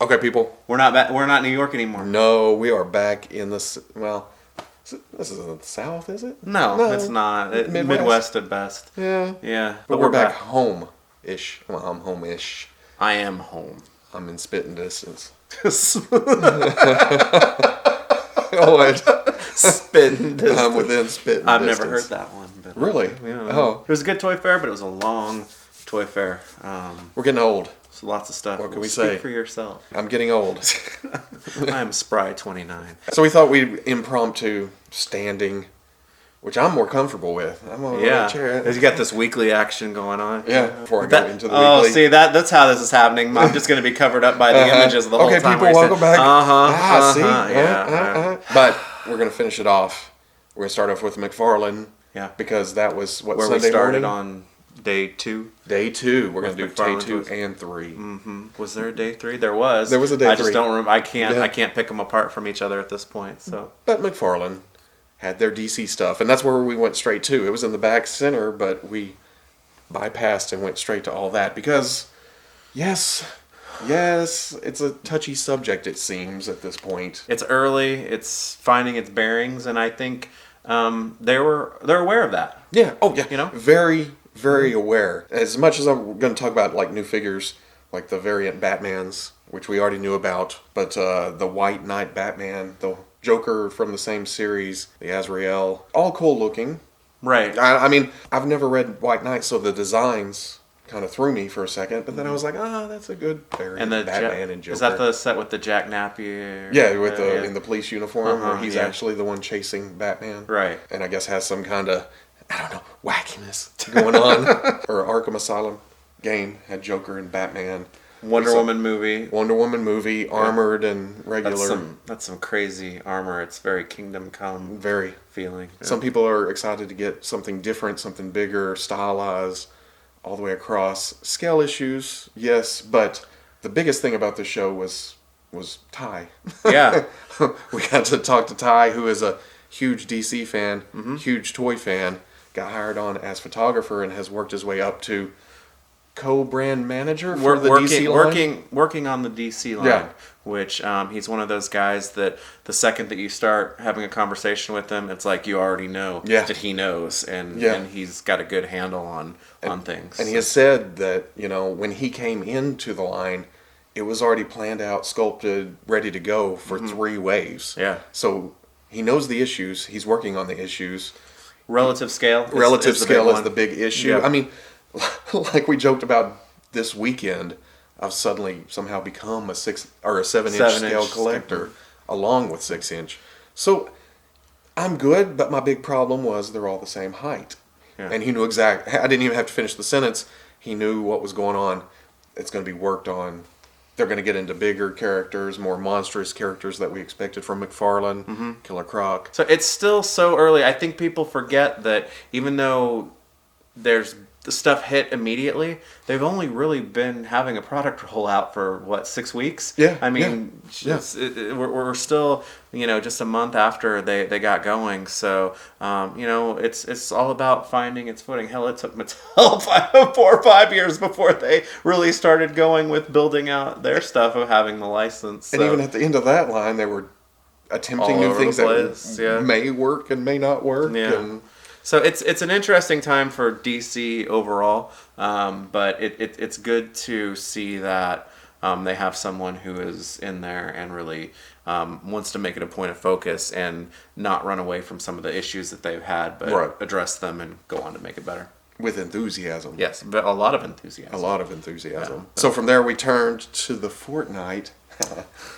Okay, people. We're not in New York anymore. No, we are back in the... Well, this is in the South, is it? No, it's not. Midwest at best. Yeah. Yeah. But we're back home-ish. Well, I'm home-ish. I am home. I'm in spitting distance. Spitting distance. I'm within spitting distance. I've never heard that one. But really? Oh. It was a good toy fair, but it was a long toy fair. We're getting old. So lots of stuff. What can we say? Speak for yourself. I'm getting old. I'm spry 29. So we thought we'd impromptu standing, which I'm more comfortable with. I'm on a chair. You got this weekly action going on. Yeah. Before I go into the weekly. Oh, see, that's how this is happening. I'm just going to be covered up by the images the whole time. Okay, people, welcome back. See? Yeah. But we're going to finish it off. We're going to start off with McFarlane. Yeah. Because that was, where Sunday we started morning? On day 2. Day 2. We're going to do McFarlane day 2 and 3. Mm-hmm. Was there a day 3? There was. There was a day 3. I just don't remember. I can't pick them apart from each other at this point. So. But McFarlane had their DC stuff, and that's where we went straight to. It was in the back center, but we bypassed and went straight to all that because, yes, it's a touchy subject, it seems, at this point. It's early. It's finding its bearings, and I think they're aware of that. Yeah. Oh, yeah. You know, very, very aware. As much as I'm going to talk about like new figures, like the variant Batmans, which we already knew about, but the White Knight Batman, the Joker from the same series, the Azrael, all cool looking. Right. I mean, I've never read White Knight, so the designs kind of threw me for a second, but then I was like, that's a good variant. And the Batman and Joker. Is that the set with the Jack Napier? Yeah, with in the police uniform, where he's actually the one chasing Batman. Right. And I guess has some kind of, I don't know, wackiness going on. Or Arkham Asylum game had Joker and Batman. Wonder Woman movie, armored and regular. That's some crazy armor. It's very Kingdom Come feeling. Yeah. Some people are excited to get something different, something bigger, stylized, all the way across. Scale issues, yes, but the biggest thing about this show was Ty. Yeah. We got to talk to Ty, who is a huge DC fan, huge toy fan, got hired on as photographer and has worked his way up to co-brand manager for the DC line. Working on the DC line, which he's one of those guys that the second that you start having a conversation with him, it's like you already know that he knows, and he's got a good handle on things. And he has said that, when he came into the line, it was already planned out, sculpted, ready to go for 3 waves. Yeah. So he knows the issues. He's working on the issues. Relative scale is the big issue. Yeah. I mean, like we joked about this weekend, I've suddenly somehow become a 6 or a 7-inch scale collector, along with 6-inch. So I'm good, but my big problem was they're all the same height. Yeah. And he knew exactly. I didn't even have to finish the sentence. He knew what was going on. It's going to be worked on. They're going to get into bigger characters, more monstrous characters that we expected from McFarlane, Killer Croc. So it's still so early. I think people forget that even though there's the stuff hit immediately, they've only really been having a product roll out for 6 weeks? Yeah. I mean, we're still, just a month after they got going. So, it's all about finding its footing. Hell, it took Mattel 4 or 5 years before they really started going with building out their stuff of having the license. And even at the end of that line, they were attempting new things that may work and may not work. Yeah. And so it's an interesting time for DC overall, but it's good to see that they have someone who is in there and really wants to make it a point of focus and not run away from some of the issues that they've had, but address them and go on to make it better. With enthusiasm. Yes, but a lot of enthusiasm. Yeah. So from there we turned to the Fortnite.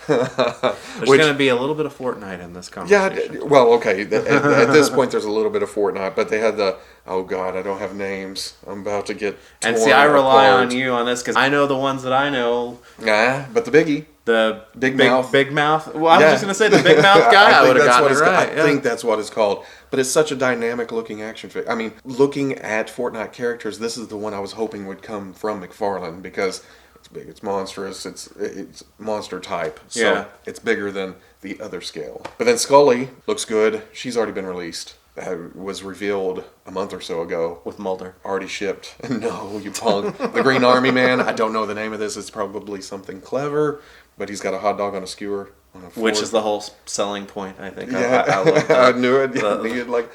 There's going to be a little bit of Fortnite in this conversation. Yeah, well, okay. At this point, there's a little bit of Fortnite, but they had oh God, I don't have names. I'm about to get torn And see, I rely apart. on you on this because I know the ones that I know. But the biggie. The big mouth. Big mouth. Well, I was just going to say the big mouth guy. I would have gotten it right. I think that's what it's called. But it's such a dynamic looking action figure. I mean, looking at Fortnite characters, this is the one I was hoping would come from McFarlane because it's big, it's monstrous, it's monster type. So it's bigger than the other scale. But then Scully looks good. She's already been released. That was revealed a month or so ago. With Mulder. Already shipped. No, you punk. The Green Army Man. I don't know the name of this. It's probably something clever. but he's got a hot dog on a skewer. Which is the whole selling point, I think. Yeah, I love that. I knew it. Like,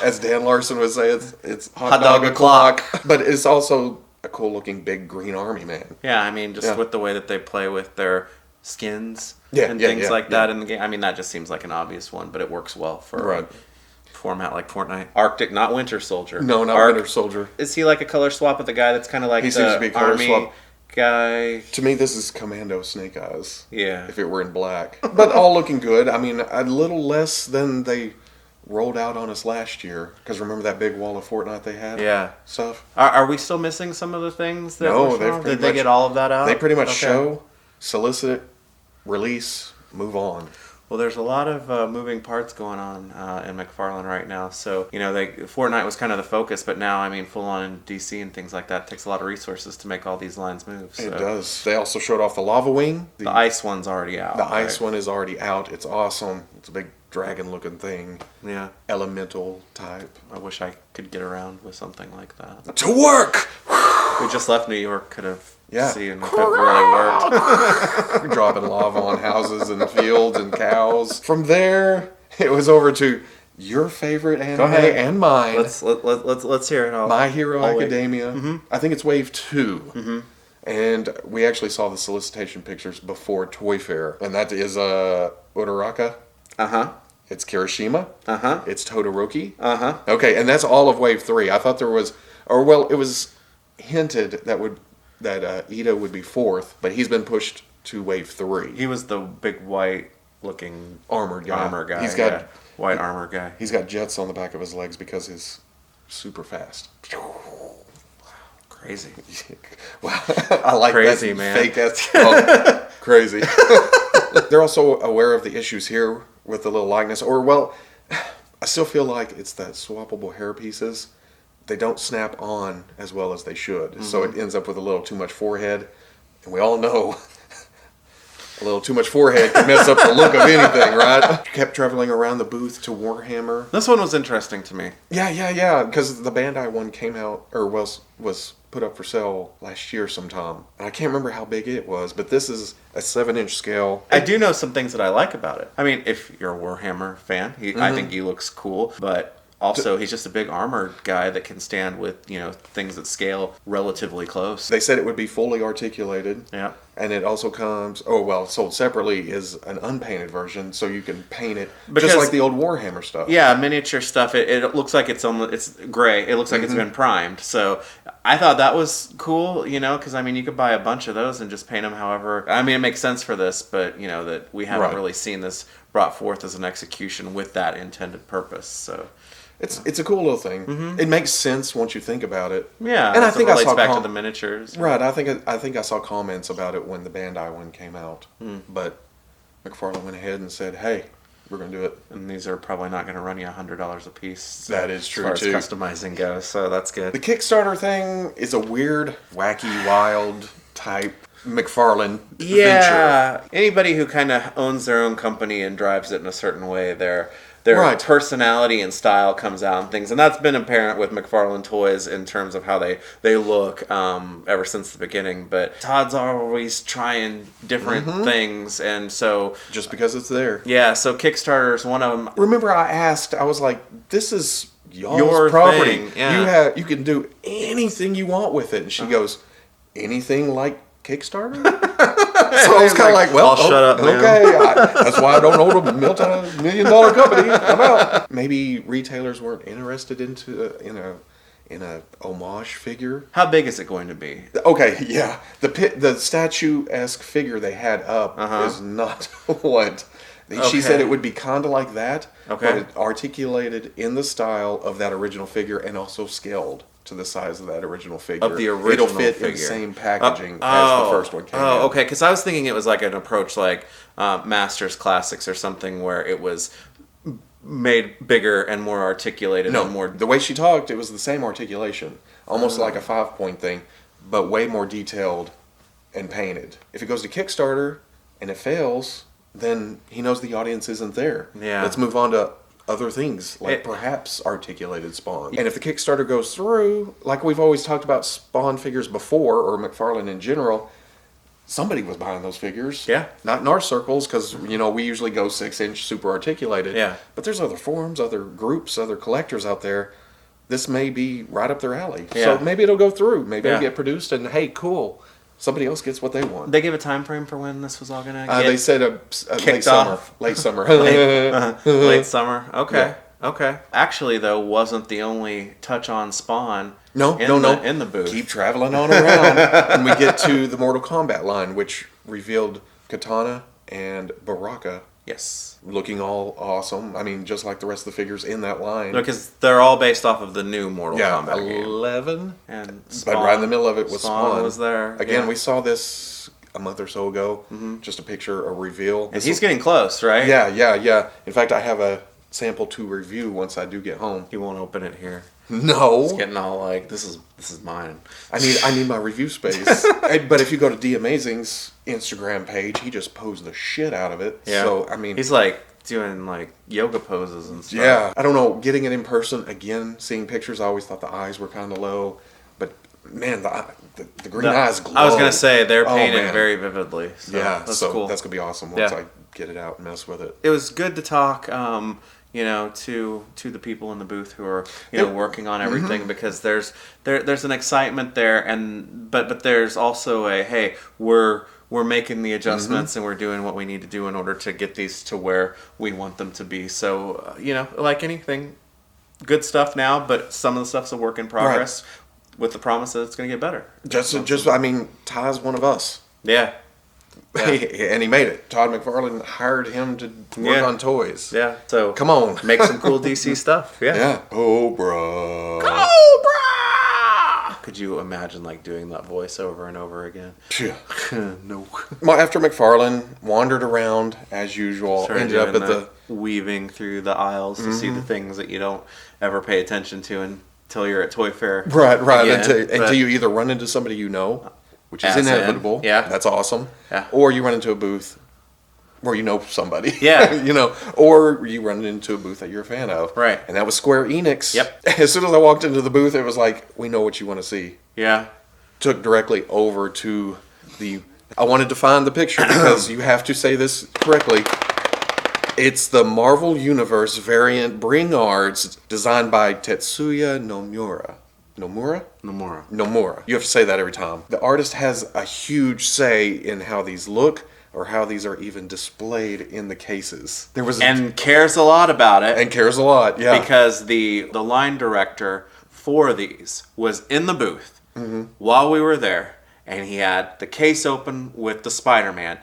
as Dan Larson would say, it's hot dog o'clock. But it's also a cool looking big green army man. Yeah, I mean, just with the way that they play with their skins and things like that in the game. I mean, that just seems like an obvious one, but it works well for a format like Fortnite. Arctic, not Winter Soldier. No, not Winter Soldier. Is he like a color swap with the guy that's kind of like he seems to be a color swap guy? To me, this is Commando Snake Eyes. Yeah. If it were in black. But all looking good. I mean, a little less than they rolled out on us last year. Because remember that big wall of Fortnite they had? Yeah. Stuff? Are we still missing some of the things that did they get all of that out? They pretty much show, solicit, release, move on. Well, there's a lot of moving parts going on in McFarlane right now. So, you know, Fortnite was kind of the focus, but now, I mean, full on DC and things like that takes a lot of resources to make all these lines move. So. It does. They also showed off the Lava Wing. The ice one's already out. The ice one is already out. It's awesome. It's a big dragon-looking thing. Yeah. Elemental type. I wish I could get around with something like that. To work! We just left New York. Could have seen if it really worked. Dropping lava on houses and fields and cows. From there, it was over to your favorite anime and mine. Let's hear it all. My Hero Academia. Mm-hmm. I think it's wave 2. Mm-hmm. And we actually saw the solicitation pictures before Toy Fair. And that is Uraraka. Uh-huh. It's Kirishima. Uh-huh. It's Todoroki. Uh-huh. Okay, and that's all of wave 3. I thought there was, it was hinted that Ida would be 4th, but he's been pushed to wave 3. He was the big white looking armor guy. He's got white armor guy. He's got jets on the back of his legs because he's super fast. Crazy. Wow. I like crazy, that man. Fake ass. Crazy. They're also aware of the issues here with the little likeness, I still feel like it's that swappable hair pieces. They don't snap on as well as they should. Mm-hmm. So it ends up with a little too much forehead. And we all know a little too much forehead can mess up the look of anything, right? Kept traveling around the booth to Warhammer. This one was interesting to me. Yeah. Because the Bandai one came out, or was put up for sale last year sometime. And I can't remember how big it was, but this is a 7-inch scale. I do know some things that I like about it. I mean, if you're a Warhammer fan, I think he looks cool, but also, he's just a big armored guy that can stand with, things that scale relatively close. They said it would be fully articulated. Yeah. And it also comes, sold separately is an unpainted version, so you can paint it because, just like the old Warhammer stuff. Yeah, miniature stuff. It looks like it's gray. It looks like it's been primed. So I thought that was cool, because, you could buy a bunch of those and just paint them however. It makes sense for this, but, that we haven't really seen this brought forth as an execution with that intended purpose, so... It's a cool little thing. Mm-hmm. It makes sense once you think about it. Yeah, and I think I saw back to the miniatures. Right, I think I saw comments about it when the Bandai one came out. But McFarlane went ahead and said, "Hey, we're going to do it." And these are probably not going to run you $100 a piece. So that is true as far as customizing goes, so that's good. The Kickstarter thing is a weird, wacky, wild type McFarlane adventure. Anybody who kind of owns their own company and drives it in a certain way, their personality and style comes out and things. And that's been apparent with McFarlane Toys in terms of how they look ever since the beginning. But Todd's always trying different things. And so... just because it's there. Yeah, so Kickstarter's one of them. Remember I was like, this is your property. Thing. Yeah. You can do anything you want with it. And she goes, anything like Kickstarter? So I was kind of like, well, shut up, man. Okay. That's why I don't own a $1 million company. I'm out. Maybe retailers weren't interested in a homage figure. How big is it going to be? Okay, yeah. The statue-esque figure they had up is not what... She said it would be kind of like that, but it articulated in the style of that original figure and also scaled to the size of that original figure. Of the original figure. It'll fit in the same packaging as the first one came in. Okay, because I was thinking it was like an approach like Masters Classics or something where it was made bigger and more articulated. No, and more... the way she talked, it was the same articulation. Almost like a 5-point thing, but way more detailed and painted. If it goes to Kickstarter and it fails, then he knows the audience isn't there. Yeah. Let's move on to other things, like perhaps articulated Spawn. And if the Kickstarter goes through, like we've always talked about Spawn figures before, or McFarlane in general, somebody was buying those figures. Yeah. Not in our circles, because, we usually go 6-inch super articulated. Yeah. But there's other forums, other groups, other collectors out there. This may be right up their alley. Yeah. So maybe it'll go through. Maybe it'll get produced, and hey, cool. Somebody else gets what they want. They give a time frame for when this was all going to get They said a late summer. Late summer. late summer. Okay. Yeah. Okay. Actually, though, wasn't the only touch on Spawn. No. In the booth. Keep traveling on around, and we get to the Mortal Kombat line, which revealed Katana and Baraka. Yes. Looking all awesome. I mean, just like the rest of the figures in that line. Because they're all based off of the new Mortal Kombat game. 11. And But right in the middle of it was Spawn. was there. Again, yeah. we saw this a month or so ago. Just a picture, a reveal. And he's getting close, right? Yeah. In fact, I have a sample to review once I do get home. You won't open it here. No. It's getting all like, this is mine. I need my review space. But if you go to D Amazing's Instagram page, he just posed the shit out of it. Yeah. So, I mean... He's like doing like yoga poses and stuff. Yeah. I don't know, getting it in person, again, seeing pictures, I always thought the eyes were kind of low. But, man, the green eyes glow. I was going to say, they're Oh, painted man. very vividly. So Yeah, that's so cool. that's going to be awesome once Yeah. I get it out and mess with it. It was good to talk, to the people in the booth who are, working on everything because there's an excitement there, and but there's also a, hey, we're making the adjustments and we're doing what we need to do in order to get these to where we want them to be. So, like anything, good stuff now, but some of the stuff's a work in progress with the promise that it's going to get better. I mean, Ty's one of us. Yeah. And he made it. Todd McFarlane hired him to work on toys. Yeah. So Come on. make some cool DC stuff. Yeah. Yeah. Cobra. Could you imagine like doing that voice over and over again? No. Well, after McFarlane wandered around as usual, Started ended up doing at the... weaving through the aisles to see the things that you don't ever pay attention to until you're at Toy Fair. Right. again. Until you either run into somebody you know, which is As in, inevitable. yeah. That's awesome. Yeah. Or you run into a booth where you know somebody. Yeah. Or you run into a booth that you're a fan of. Right. And that was Square Enix. Yep. As soon as I walked into the booth, it was like, we know what you want to see. Yeah. Took directly over to the... I wanted to find the picture because you have to say this correctly. It's the Marvel Universe variant Bring Arts designed by Tetsuya Nomura. Nomura. You have to say that every time. The artist has a huge say in how these look or how these are even displayed in the cases. And cares a lot about it. And cares a lot, yeah. Because the line director for these was in the booth while we were there, and he had the case open with the Spider-Man,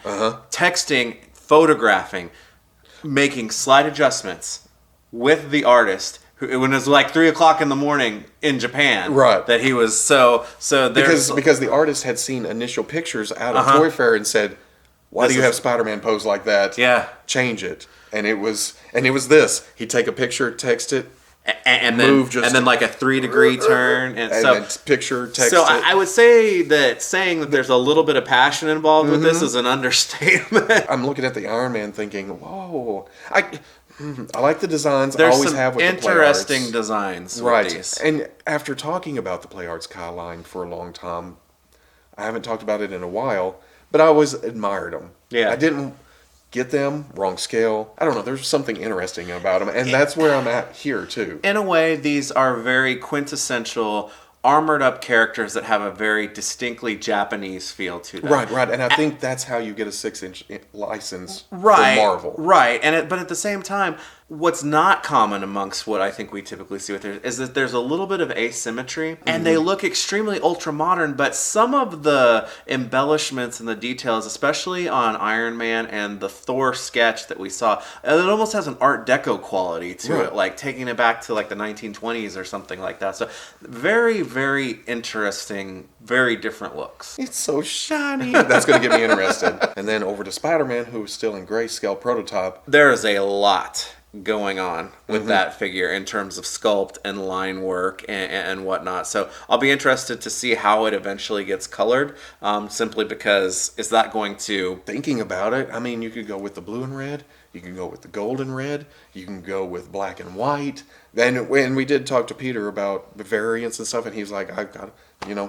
texting, photographing, making slight adjustments with the artist. When it was like 3:00 in the morning in Japan, right? That he was so there's because the artist had seen initial pictures out of Toy Fair and said, "Why do you have Spider-Man pose like that? Yeah, change it." And it was this. He'd take a picture, text it, and then like a 3-degree turn, and so then picture, text. So it. I would say that saying that there's a little bit of passion involved with this is an understatement. I'm looking at the Iron Man, thinking, "Whoa, I like the designs." There's I always some have with interesting the play arts. designs with Right. these. And after talking about the Play Arts Kyle line for a long time, I haven't talked about it in a while, but I always admired them. Yeah. I didn't get them, wrong scale. I don't know, there's something interesting about them, and that's where I'm at here too. In a way, these are very quintessential armored up characters that have a very distinctly Japanese feel to them. Right, and I think that's how you get a 6-inch license for Right, Marvel. Right, but at the same time, what's not common amongst what I think we typically see with it is that there's a little bit of asymmetry, and they look extremely ultra modern, but some of the embellishments and the details, especially on Iron Man and the Thor sketch that we saw, it almost has an Art Deco quality to it, like taking it back to like the 1920s or something like that. So very, very interesting, very different looks. It's so shiny. That's going to get me interested. And then over to Spider-Man, who's still in grayscale prototype. There is a lot going on with that figure in terms of sculpt and line work and whatnot. So I'll be interested to see how it eventually gets colored, simply because is that going to... Thinking about it, I mean, you could go with the blue and red. You can go with the gold and red. You can go with black and white. And when we did talk to Peter about the variants and stuff, and he's like, I've got,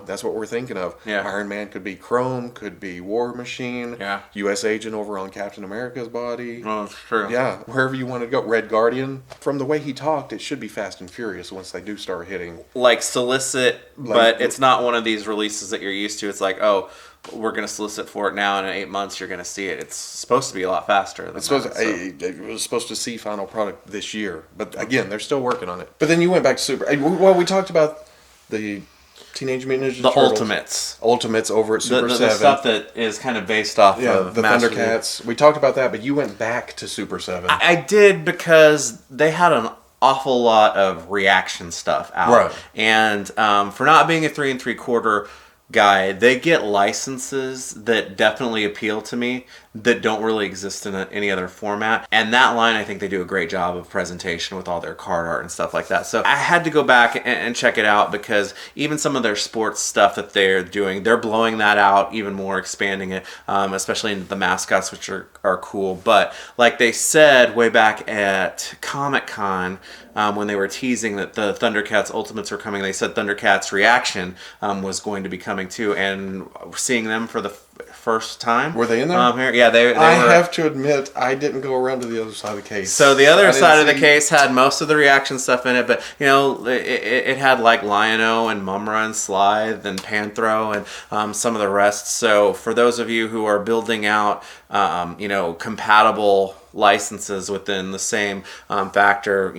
that's what we're thinking of. Yeah. Iron Man could be Chrome, could be War Machine. Yeah. U.S. Agent over on Captain America's body. Oh, that's true. Yeah, wherever you want to go. Red Guardian. From the way he talked, it should be Fast and Furious once they do start hitting. Like solicit, but it's not one of these releases that you're used to. It's like, oh, we're going to solicit for it now, and in 8 months you're going to see it. It's supposed to be a lot faster. It was supposed to see final product this year. But again, they're still working on it. But then you went back to Super. Well, we talked about the Teenage Mutant Ninja Turtles. Ultimates over at Super 7. The stuff that is kind of based off of the Thundercats. We talked about that, but you went back to Super 7. I did because they had an awful lot of reaction stuff out. Right. And for not being a 3 3/4 guy, they get licenses that definitely appeal to me that don't really exist in any other format. And that line, I think they do a great job of presentation with all their card art and stuff like that. So I had to go back and check it out because even some of their sports stuff that they're doing, they're blowing that out even more, expanding it, especially into the mascots, which are cool. But like they said way back at Comic-Con, when they were teasing that the Thundercats Ultimates were coming, they said Thundercats Reaction was going to be coming too, and seeing them for the first time. Were they in there? Here? Yeah, they were. I have to admit, I didn't go around to the other side of the case. So the other side of the case had most of the reaction stuff in it, but it had like Lion-O and Mumra and Slithe and Panthro and some of the rest. So for those of you who are building out, compatible licenses within the same factor,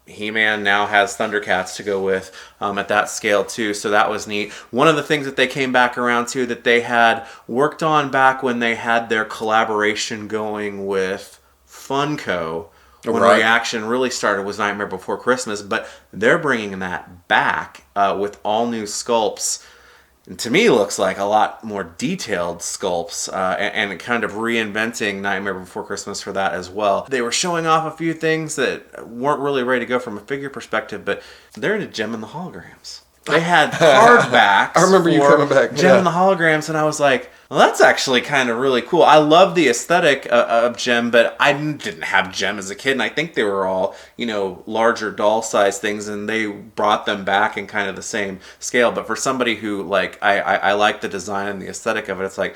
He-Man now has Thundercats to go with at that scale too, so that was neat. One of the things that they came back around to that they had worked on back when they had their collaboration going with Funko, when Reaction really started, was Nightmare Before Christmas, but they're bringing that back with all new sculpts. And to me, looks like a lot more detailed sculpts and kind of reinventing Nightmare Before Christmas for that as well. They were showing off a few things that weren't really ready to go from a figure perspective, but they're into Gem and the Holograms. They had hardbacks. I remember you coming back. Gem and the Holograms, and I was like, well, that's actually kind of really cool. I love the aesthetic of Gem, but I didn't have Gem as a kid, and I think they were all, larger doll-sized things, and they brought them back in kind of the same scale. But for somebody who, I like the design and the aesthetic of it, it's like,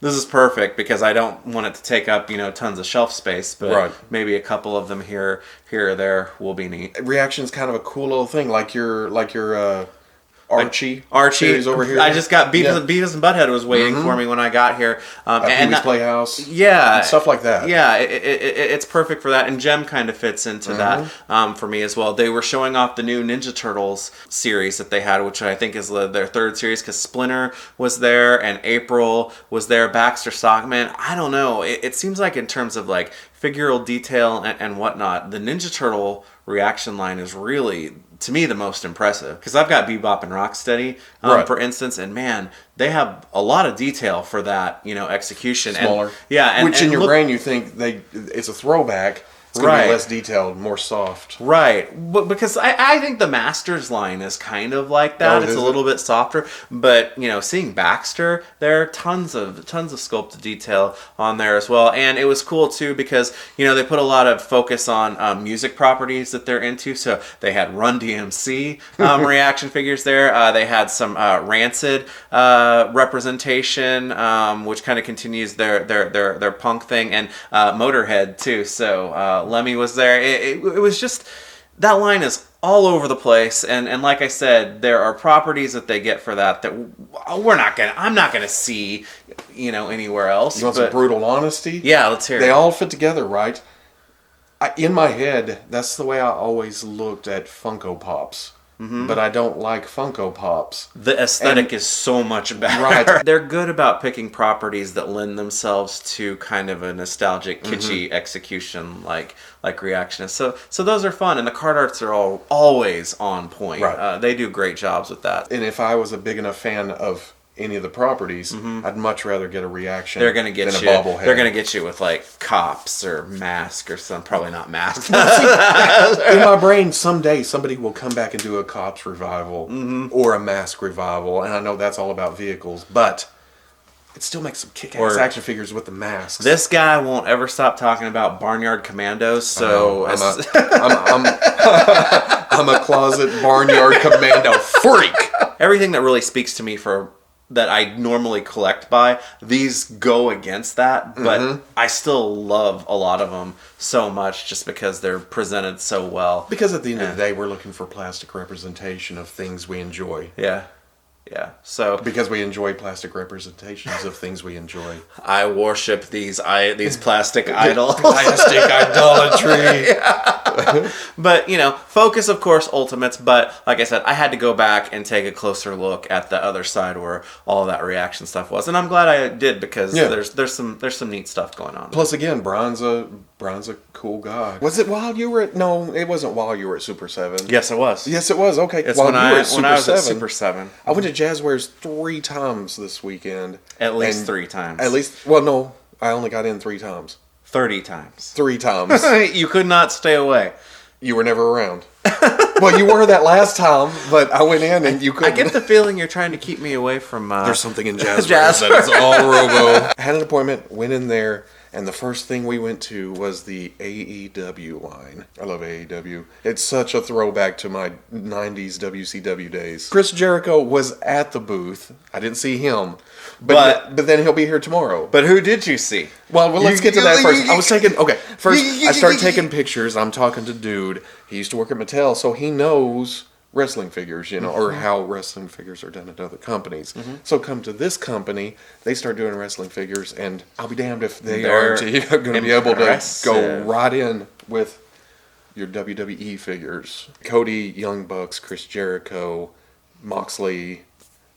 this is perfect because I don't want it to take up, tons of shelf space, but maybe a couple of them here or there will be neat. Reaction's kind of a cool little thing, like your Archie series over here. I just got Beavis and Butthead was waiting for me when I got here. Pee-wee's Playhouse. Yeah. And stuff like that. Yeah, it's perfect for that. And Gem kind of fits into that for me as well. They were showing off the new Ninja Turtles series that they had, which I think is their third series, because Splinter was there and April was there, Baxter Stockman. I don't know. It seems like in terms of figural detail and whatnot, the Ninja Turtle Reaction line is really, to me, the most impressive, because I've got Bebop and Rocksteady, for instance, and man, they have a lot of detail for that, execution. Smaller. Which in your brain you think it's a throwback. It's going to be less detailed, more soft. Right. But because I think the Masters line is kind of like that. It's a little bit softer. But, seeing Baxter, there are tons of sculpted detail on there as well. And it was cool, too, because, they put a lot of focus on music properties that they're into. So they had Run DMC reaction figures there. They had some Rancid representation, which kind of continues their punk thing. And Motorhead, too. So Lemmy was there. It was just, that line is all over the place, and like I said, there are properties that they get for that I'm not gonna see, anywhere else. You want some brutal honesty? Yeah, let's hear it. They all fit together, right? In my head, that's the way I always looked at Funko Pops. But I don't like Funko Pops. The aesthetic is so much better. Right. They're good about picking properties that lend themselves to kind of a nostalgic, kitschy execution like Reaction is. So those are fun, and the card arts are always on point. Right. They do great jobs with that. And if I was a big enough fan of any of the properties, I'd much rather get a Reaction than a bobblehead. They're going to get you with Cops or Mask or some, probably not Mask. In my brain, someday somebody will come back and do a Cops revival or a Mask revival, and I know that's all about vehicles, but it still makes some kick-ass action figures with the masks. This guy won't ever stop talking about Barnyard Commandos. So I'm a closet Barnyard Commando freak. Everything that really speaks to me that I normally collect by, these go against that, but I still love a lot of them so much just because they're presented so well. Because at the end of the day, we're looking for plastic representation of things we enjoy. Yeah. Yeah. So because we enjoy plastic representations of things we enjoy. I worship these plastic idols. Plastic idolatry. But, Focus, of course, Ultimates. But like I said, I had to go back and take a closer look at the other side where all that reaction stuff was. And I'm glad I did because there's some neat stuff going on. Plus, again, Bron's a cool guy. Was it while you were at... No, it wasn't while you were at Super 7. Yes, it was. Yes, it was. Okay. It's when I was at Super 7. I went to Jazwares 3 times this weekend. At least 3 times. At least... Well, no. I only got in 3 times. 30 times. 3 times. You could not stay away. You were never around. Well, you were that last time, but I went in and you couldn't. I get the feeling you're trying to keep me away from... There's something in Jazwares that is all Robo. I had an appointment, went in there, and the first thing we went to was the AEW line. I love AEW. It's such a throwback to my 90s WCW days. Chris Jericho was at the booth. I didn't see him. But then he'll be here tomorrow. But who did you see? Well, let's get to that first. I start taking pictures. I'm talking to dude. He used to work at Mattel, so he knows wrestling figures, or how wrestling figures are done at other companies. So come to this company, they start doing wrestling figures, and I'll be damned if they aren't going to be able to go right in with your WWE figures. Cody, Young Bucks, Chris Jericho, Moxley,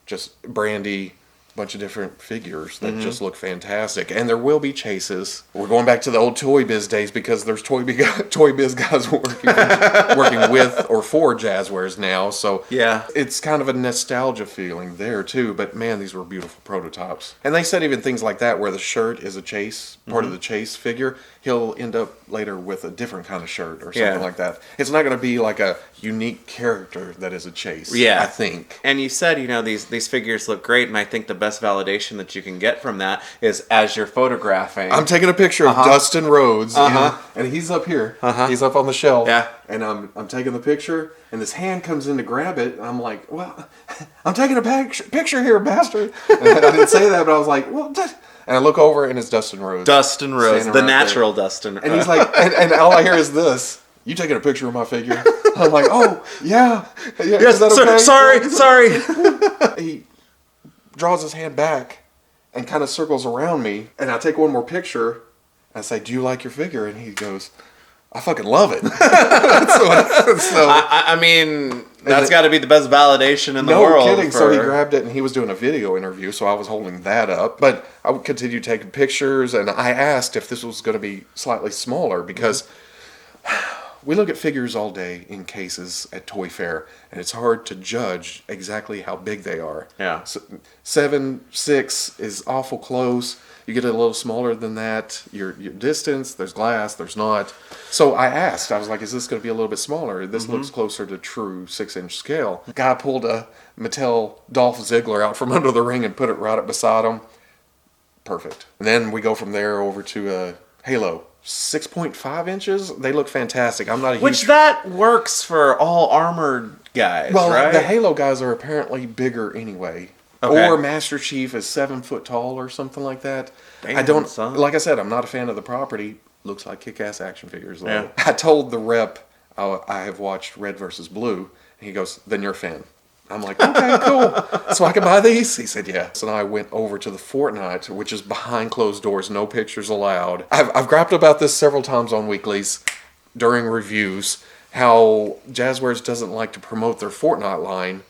just Brandy. Bunch of different figures that just look fantastic, and there will be chases. We're going back to the old Toy Biz days because there's Toy Biz guys working with or for Jazwares now. So it's kind of a nostalgia feeling there too. But man, these were beautiful prototypes, and they said even things like that where the shirt is a chase part of the chase figure. He'll end up later with a different kind of shirt or something like that. It's not going to be like a unique character that is a chase. Yeah, I think. And you said these figures look great, and I think the best validation that you can get from that is as you're photographing. I'm taking a picture of Dustin Rhodes, and he's up here. He's up on the shelf. Yeah. And I'm taking the picture, and this hand comes in to grab it, and I'm like, well, I'm taking a picture here, bastard. And I didn't say that, but I was like, well, and I look over, and it's Dustin Rhodes. Dustin Rhodes, the natural Dustin. And he's like, and all I hear is this. You taking a picture of my figure? I'm like, oh, yeah. Yes, is that okay? Sorry. He draws his hand back and kind of circles around me, and I take one more picture. I say, do you like your figure? And he goes, I fucking love it. I mean, that's got to be the best validation in the world. No kidding. So he grabbed it, and he was doing a video interview, so I was holding that up. But I would continue taking pictures, and I asked if this was going to be slightly smaller because we look at figures all day in cases at Toy Fair, and it's hard to judge exactly how big they are. Yeah. So 7, 6 is awful close. You get a little smaller than that. Your distance, there's glass, there's not. So I asked, I was like, is this going to be a little bit smaller? This looks closer to true 6-inch scale. Guy pulled a Mattel Dolph Ziggler out from under the ring and put it right up beside him. Perfect. And then we go from there over to a Halo. 6.5 inches. They look fantastic. I'm not a huge... Which that works for all armored guys, right? The Halo guys are apparently bigger anyway. Okay. Or Master Chief is 7 foot tall or something like that. Damn, like I said, I'm not a fan of the property. Looks like kick-ass action figures though. Yeah. I told the rep I have watched Red vs. Blue, and he goes, then you're a fan. I'm like, okay, cool. So I can buy these? He said, yeah. So then I went over to the Fortnite, which is behind closed doors, no pictures allowed. I've griped about this several times on weeklies during reviews, how Jazwares doesn't like to promote their Fortnite line,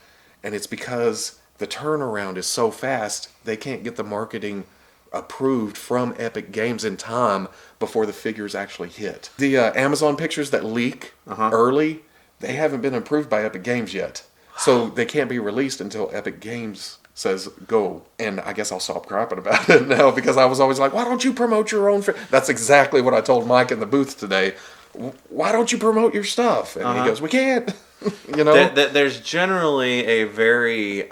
and it's because the turnaround is so fast, they can't get the marketing approved from Epic Games in time before the figures actually hit. The Amazon pictures that leak early, they haven't been approved by Epic Games yet. So they can't be released until Epic Games says go. And I guess I'll stop crapping about it now because I was always like, why don't you promote your own... That's exactly what I told Mike in the booth today. Why don't you promote your stuff? And he goes, we can't. There's generally a very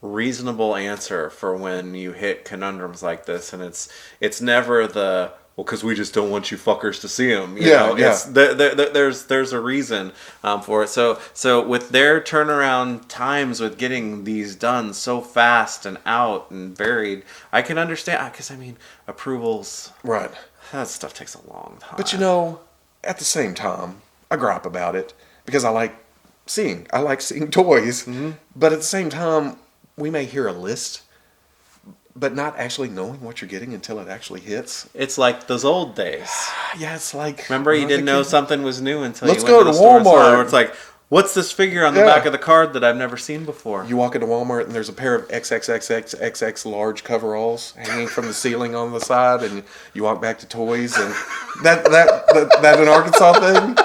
reasonable answer for when you hit conundrums like this, and it's never the well, because we just don't want you fuckers to see them. You know? Yeah. It's, there's a reason for it. So with their turnaround times with getting these done so fast and out and varied, I can understand. Because I mean, approvals, Right. that stuff takes a long time. But at the same time, I gripe about it because I like seeing toys. Mm-hmm. But at the same time, we may hear a list, but not actually knowing what you're getting until it actually hits. It's like those old days. Yeah, it's like... Remember, you didn't know something was new until Let's you went go to the to store. Walmart. Where it's like, what's this figure on the back of the card that I've never seen before? You walk into Walmart and there's a pair of XXXXXX large coveralls hanging from the ceiling on the side, and you walk back to toys, and that an Arkansas thing?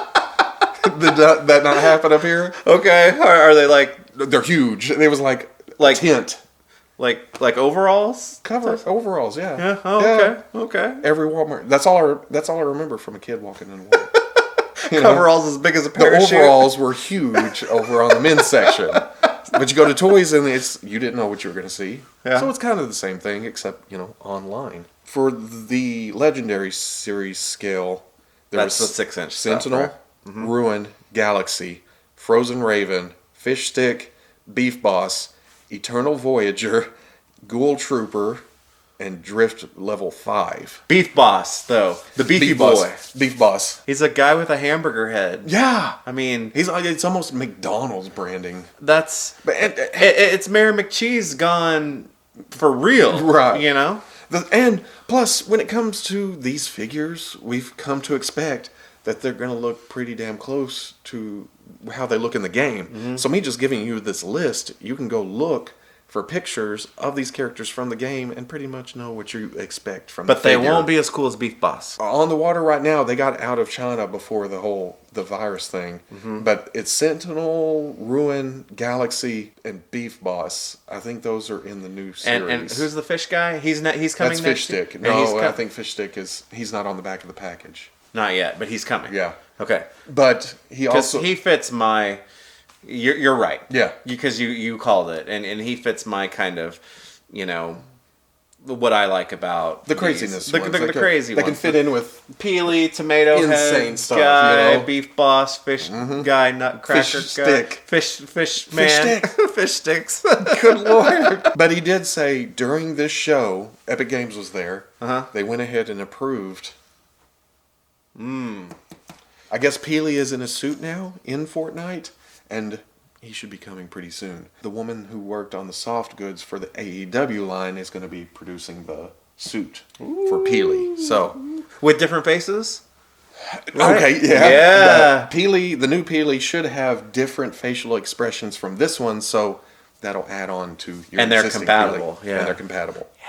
Did that not happen up here? Okay, are they like... They're huge. It was like a tent. Like overalls? Overalls, yeah. Yeah. Oh, okay. Every Walmart. That's all I remember from a kid walking in Walmart. Coveralls as big as a parachute. The overalls were huge over on the men's section. But you go to toys and you didn't know what you were going to see. Yeah. So it's kind of the same thing, except, online. For the Legendary Series scale, That's the 6-inch Sentinel, stuff, right? Ruin, Galaxy, Frozen Raven, Fish Stick, Beef Boss, Eternal Voyager, Ghoul Trooper, and Drift Level 5. Beef Boss, though. The Beefy Boy. Beef Boss. He's a guy with a hamburger head. Yeah. I mean... It's almost McDonald's branding. That's... But it's Mayor McCheese gone for real. Right. You know? And plus, when it comes to these figures, we've come to expect that they're going to look pretty damn close to how they look in the game. Mm-hmm. So me just giving you this list, you can go look for pictures of these characters from the game and pretty much know what you expect from the figure. But they won't be as cool as Beef Boss. On the water right now, they got out of China before the virus thing. Mm-hmm. But it's Sentinel, Ruin, Galaxy, and Beef Boss. I think those are in the new series. And who's the fish guy? He's coming That's next Fish Stick. year? No, I think Fish Stick he's not on the back of the package. Not yet, but he's coming. Yeah. Okay. But he fits my... You're right. Yeah. Because you called it. And he fits my kind of, what I like about... The craziness. The crazy ones. They can fit in with... Peely, tomato insane head stuff, guy, Beef Boss, fish guy, nutcracker fish guy. Stick. Fish man. Fish sticks. Good Lord. But he did say during this show, Epic Games was there. Uh-huh. They went ahead and approved... I guess Peely is in a suit now in Fortnite, and he should be coming pretty soon. The woman who worked on the soft goods for the AEW line is going to be producing the suit for Peely. So, with different faces? Right? Okay, yeah. Yeah. The new Peely should have different facial expressions from this one, so that'll add on to your And they're existing compatible. Peely. Yeah. And they're compatible. Yeah,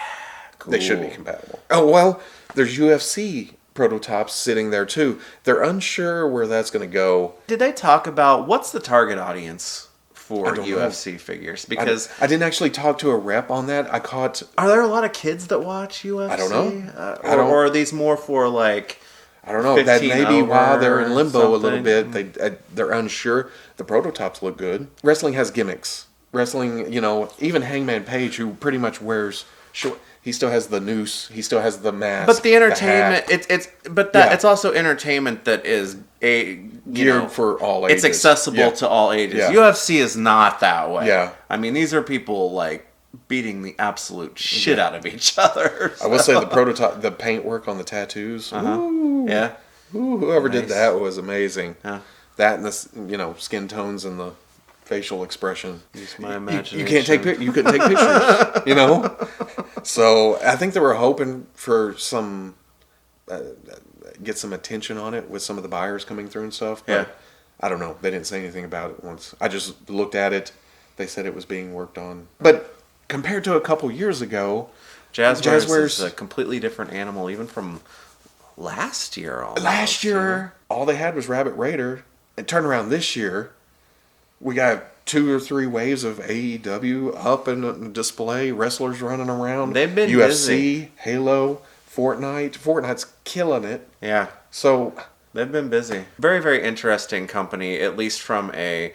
cool. They should be compatible. Oh, well, there's UFC prototypes sitting there too. They're unsure where that's going to go. Did they talk about what's the target audience for UFC know. Figures? Because I didn't actually talk to a rep on that. Are there a lot of kids that watch UFC? I don't know. Or are these more for like... I don't know. That may be why they're in limbo a little bit. Mm-hmm. They're unsure. The prototypes look good. Wrestling has gimmicks. Wrestling, even Hangman Page, who pretty much wears short... He still has the noose. He still has the mask. But the entertainment, it's also entertainment that is geared for all ages. It's accessible to all ages. Yeah. UFC is not that way. Yeah. I mean, these are people like beating the absolute shit out of each other. So. I will say the prototype, the paintwork on the tattoos. Ooh, yeah. Ooh, whoever did that was amazing. Yeah. That and the skin tones and the facial expression. Use my imagination. You couldn't take pictures, So I think they were hoping for some get some attention on it with some of the buyers coming through and stuff. But yeah. I don't know. They didn't say anything about it once. I just looked at it. They said it was being worked on. But compared to a couple years ago, Jazwares is a completely different animal, even from last year. Last year, all they had was Rabbit Raider. And turn around this year, we got 2 or 3 waves of AEW up in display, wrestlers running around. They've been UFC, busy. Halo, Fortnite. Fortnite's killing it. Yeah. So they've been busy. Very, very interesting company, at least from a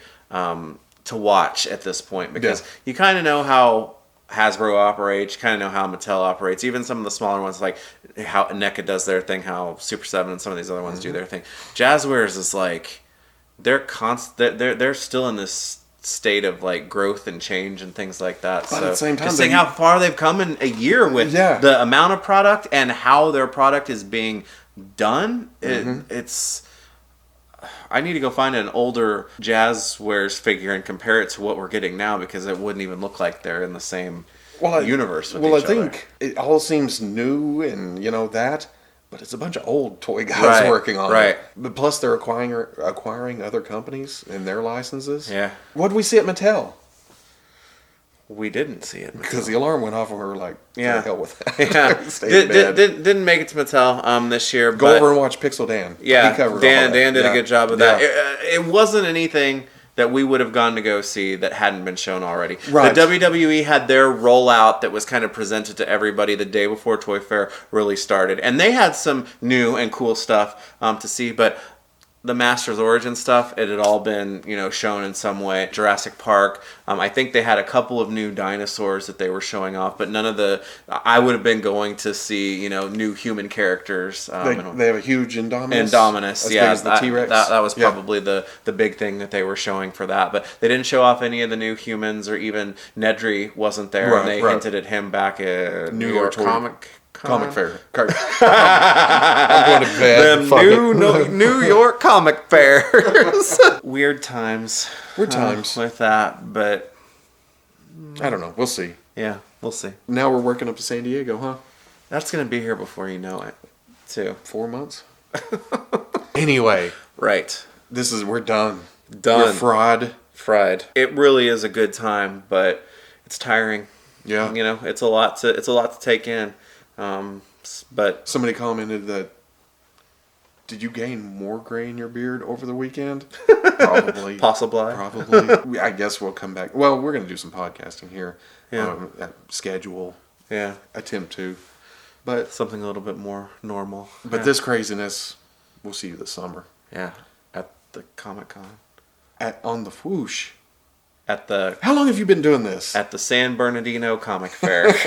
to watch at this point because you kind of know how Hasbro operates, you kind of know how Mattel operates. Even some of the smaller ones, like how NECA does their thing, how Super7 and some of these other ones do their thing. Jazwares is like they're still in this state of like growth and change and things like that. But so at the same time, just seeing how far they've come in a year with the amount of product and how their product is being done, it's. I need to go find an older Jazwares figure and compare it to what we're getting now because it wouldn't even look like they're in the same universe with each other. I think it all seems new and that, but it's a bunch of old toy guys working on it. But plus they're acquiring other companies and their licenses. Yeah. What did we see at Mattel? We didn't see it because the alarm went off and we were like, "To hell with that." Didn't make it to Mattel this year. Go over and watch Pixel Dan. Yeah, Dan did a good job of that. It wasn't anything that we would have gone to go see that hadn't been shown already. Right. The WWE had their rollout that was kind of presented to everybody the day before Toy Fair really started, and they had some new and cool stuff to see, but. The Masters Origin stuff, it had all been, shown in some way. Jurassic Park. I think they had a couple of new dinosaurs that they were showing off, but none of the. I would have been going to see, new human characters. They have a huge Indominus. As big as the T-Rex. That was probably the big thing that they were showing for that. But they didn't show off any of the new humans, or even Nedry wasn't there, and they hinted at him back at New York Comic Fair. I'm going to bed. New York Comic Fairs. Weird times. With that, but I don't know. We'll see. Yeah, we'll see. Now we're working up to San Diego, huh? That's going to be here before you know it, too. 4 months? Anyway. Right. We're done. We're fried. It really is a good time, but it's tiring. Yeah. It's a lot to take in. But somebody commented that, did you gain more gray in your beard over the weekend? Probably. Probably. I guess we'll come back. Well, we're going to do some podcasting here. Yeah. Schedule. Yeah. Attempt to. But something a little bit more normal. But this craziness, we'll see you this summer. Yeah. At the Comic-Con. On the Fwoosh. How long have you been doing this? At the San Bernardino Comic Fair.